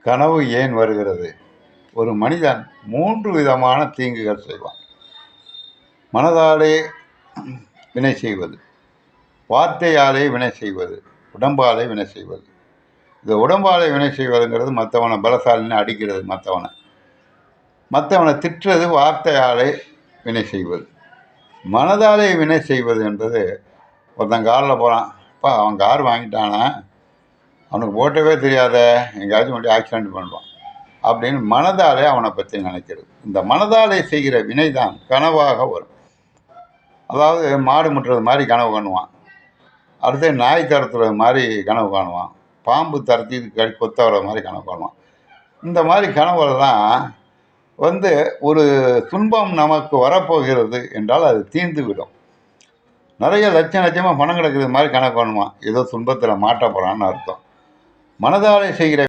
கனவு ஏன் வருகிறது? ஒரு மனிதன் 3 விதமான தீங்குகள் செய்வான். மனதாலே வினை செய்வது, வார்த்தையாலே வினை செய்வது, உடம்பாலே வினை செய்வது. இந்த உடம்பாலே வினை செய்வதுங்கிறது மற்றவனை பலசாலின்னு அடிக்கிறது, மற்றவனை திட்டுறது, வார்த்தையாலே வினை செய்வது. மனதாலே வினை செய்வது என்பது, ஒருத்தன் காரில் போகிறான், அப்பா அவன் கார் வாங்கிட்டானா, அவனுக்கு ஓட்டவே தெரியாத, எங்கேயாச்சும் கொண்டு ஆக்சிடென்ட் பண்ணுவான் அப்படின்னு மனதாலே அவனை பற்றி நினைக்கிறது. இந்த மனதாலே செய்கிற வினை தான் கனவாக வரும். அதாவது மாடு முட்டுறது மாதிரி கனவு காணுவான், அடுத்து நாய் தரத்துறது மாதிரி கனவு காணுவான், பாம்பு தரத்தி கொத்த வர மாதிரி கனவு காணுவான். இந்த மாதிரி கனவுலாம் ஒரு துன்பம் நமக்கு வரப்போகிறது என்றால் அது தீர்ந்து விடும். நிறைய லட்சமாக பணம் கிடக்கிறது மாதிரி கனவு காணுவான், ஏதோ துன்பத்தில் மாட்ட போகிறான்னு அர்த்தம். மனதாலே செய்கிற